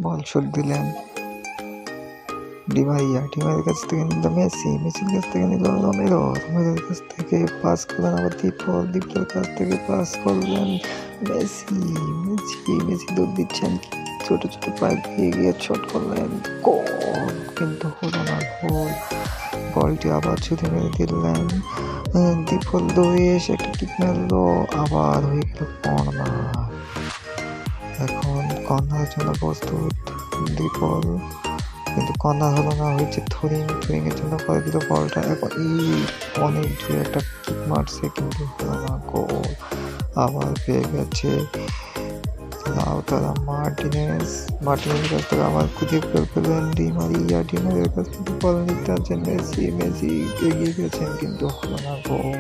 বল shot দিলেন Di Maria, ডিমারিয়ার কাছ থেকে নিল মেসি, মেসির কাছ থেকে নিল রোমেরো, রোমেরোর কাছ থেকে পাস করলেন আবার দীপল, দীপলের কাছ থেকে পাস করলেন মেসি, মেসি মেসি দৌড় দিচ্ছেন, ছোট ছোট পাইপ দিয়ে গিয়ে শট করলেন, গোল কিন্তু হলো না গোল। বলটি আবার ছুটে মেরে দিলেন, দীপল দৌড়ে এসে একটা কিক মারলো, আবার হয়ে গেল কর্নার। এখন কর্নারের জন্য প্রস্তুত দীপল, কিন্তু কর্নার হলো না, হয়েছে থুরিং এর জন্য করে দিল বলটা। এখন অনেক দূরে একটা কিক মারছে কিন্তু হলো না গোল। আবার পেয়ে গেছে লাউতারা মার্টিনেজের কাছ থেকে আবার খুঁজে পেলেন ডিমারিয়ার কাছ থেকে বল নিতে আছেন মেসি এগিয়ে গেছেন কিন্তু হলো না গোল।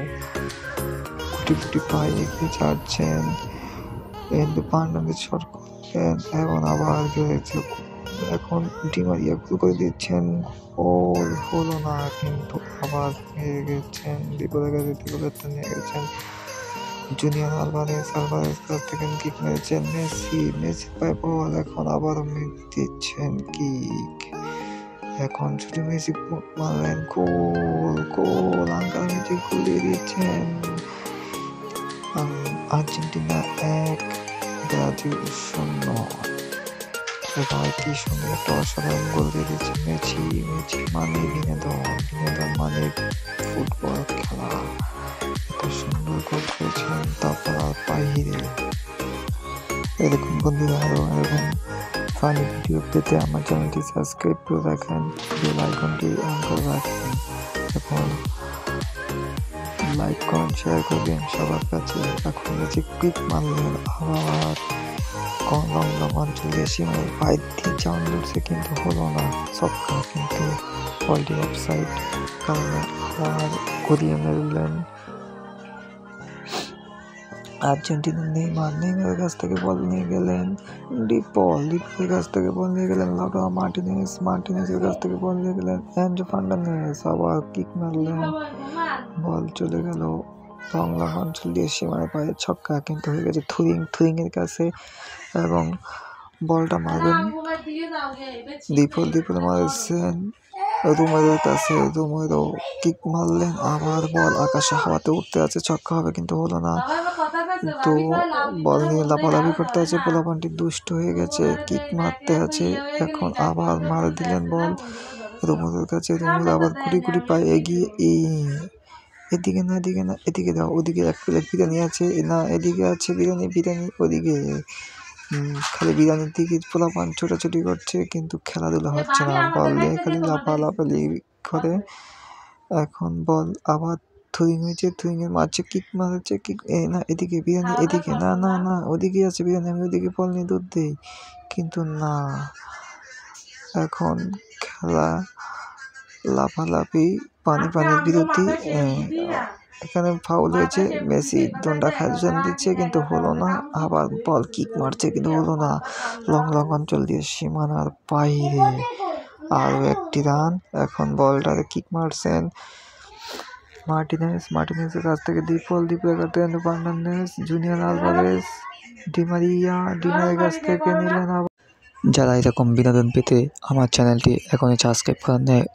গুটি পায়ে এগিয়ে যাচ্ছেন, ফার্নান্দেজ শট করলেন এবং আবার গেছে, এখন ডিমারিয়া গোল করে দিচ্ছেন, গোল হলো না কিন্তু আবার পেয়ে গেছেন দীপলের কাছে, দীপলেরটা নিয়ে গেছেন জুনিয়র আলভারেজ কাছ থেকে কিক মেরেছেন মেসি পায়ে বল, এখন আবার দিচ্ছেন কিক, এখন ছোট মেসি মারলেন, গোল আঙ্কাল মেসি গোল দিয়ে দিচ্ছেন। Argentina 1 Brazil 0। এবার কি সুন্দর একটা অসাধারণ গোল দিয়ে দিচ্ছে মেসি মানে বিনোদন মানে ফুটবল খেলা, এত সুন্দর গোল করেছেন। তারপর আর বাহিরে এরকম বন্ধুরা আরো এরকম ফানি ভিডিও পেতে আমার চ্যানেলটি সাবস্ক্রাইব করে রাখেন, বেল আইকনটি অন করে রাখেন, এখন লাইক কমেন্ট শেয়ার করবেন সবার কাছে। এখন যে কুইক মারলেন আবার লং চলে সীমার পায়ে দিয়ে চাউন ধরছে কিন্তু হলো না ছক্কা, কিন্তু বলটি অফসাইড কারণে আবার ঘুরিয়ে মেরলেন। আর্জেন্টিনা নেইমারের কাছ থেকে বল নিয়ে গেলেন ডিপলের কাছ থেকে বল নিয়ে গেলেন লাউটারো মার্টিনেজের কাছ থেকে বল নিয়ে গেলেন এনজো ফার্নান্দেজ, আবার কিক মারলেন, বল চলে গেল লং অঞ্চল দিয়ে সীমার পায়ে ছক্কা, কিন্তু হয়ে গেছে থুরিং এর কাছে এবং বলটা মারবেন দীপল মারছেন রোমেরোর কাছে, রোমেরো কিক মারলেন, আবার বল আকাশে হাওয়াতে উঠতে আছে, ছক্কা হবে কিন্তু হলো না, তো বল নিয়ে লাফালাফি করতে আছে, পোলাপানটি দুষ্ট হয়ে গেছে, কিক মারতে আছে, এখন আবার মারে দিলেন বল রোমেরোর কাছে, রোমেরো আবার গুটি পায়ে এগিয়ে এদিকে না এদিকে দাও, ওদিকে এক প্লেট বিরিয়ানি আছে, না এদিকে আছে বিরিয়ানি ওদিকে, খালি বিরিয়ানির দিকে পোলাপান ছোটাছুটি করছে কিন্তু খেলাধুলা হচ্ছে না, বল নিয়ে খালি লাফালাফি করে। এখন বল আবার থুরিং এর মারছে, কিক মারছে, কিক না এদিকে বিরিয়ানি এদিকে, না ওদিকে আছে বিরিয়ানি, আমি ওদিকে বল নিয়ে দৌড় দেই কিন্তু না, এখন খেলা লাফালাফি পানির বিরতি, এখানে ফাউল হয়েছে, মেসি দণ্ডা খাজন দিচ্ছে কিন্তু হলো না, আবার বল কিক মারছে কিন্তু হলো না, লং অঞ্চল দিয়ে সীমানার বাইরে, আরও একটি রান। এখন বলটাকে কিক মারছেন মার্টিনেজের কাছ থেকে দীপলের কাছ থেকে ফার্নান্দেজ, জুনিয়র আলভারেজ, ডিমারিয়ার কাছ থেকে নিলেন। যারা এরকম বিনোদন পেতে আমার চ্যানেলটি এখনই সাবস্ক্রাইব করে নেয়,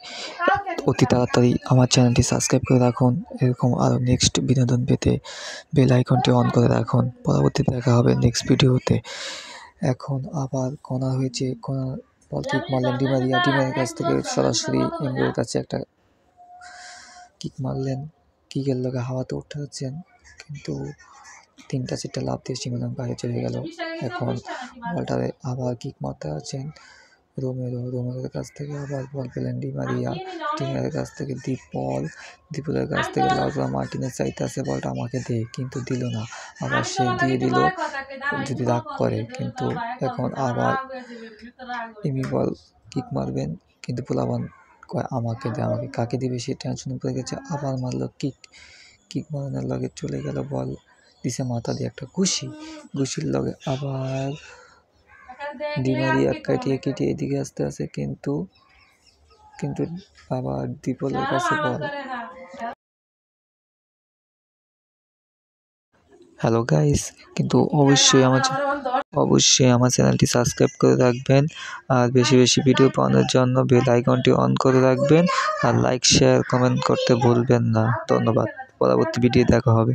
অতি তাড়াতাড়ি আমার চ্যানেলটি সাবস্ক্রাইব করে রাখুন, এরকম আরও নেক্সট বিনোদন পেতে বেল আইকনটি অন করে রাখুন। পরবর্তীতে দেখা হবে নেক্সট ভিডিওতে। এখন আবার কর্নার হয়েছে, বল কিক মারলেন ডিমারিয়ার কাছ থেকে সরাসরি এমবের কাছে একটা কিক মারলেন, কিকের লগে হাওয়াতে উঠতে যাচ্ছেন কিন্তু 3-4টা লাফ দিয়ে সীমানার বাইরে চলে গেল। এখন বলটারে আবার কিক মারতে আছেন রোমেরোর কাছ থেকে আবার বল পেলেন ডিমারিয়ার কাছ থেকে দীপলের কাছ থেকে লাউটারো মার্টিনেজ চাইতে আছে বলটা আমাকে দে, কিন্তু দিল না, আবার সে দিয়ে দিল যদি রাগ করে, কিন্তু এখন আবার বল কিক মারবেন কিন্তু পোলাপান কয় আমাকে কাকে দিবে সে টেনশন পড়ে গেছে, আবার মারলো কিক মারানোর লগে চলে গেল, বল দিছে মাথা দিয়ে একটা ঘুষির লগে, আবার ডিমারিয়া কাটিয়ে এদিকে আসতে আছে কিন্তু আবার দীপলের কাছে বল। হ্যালো গাইস, কিন্তু অবশ্যই আমার অবশ্যই আমার চ্যানেলটি সাবস্ক্রাইব করে রাখবেন, আর বেশি বেশি ভিডিও পাওয়ার জন্য বেল আইকনটি অন করে রাখবেন, আর লাইক শেয়ার কমেন্ট করতে ভুলবেন না। ধন্যবাদ। পরবর্তী ভিডিও দেখা হবে।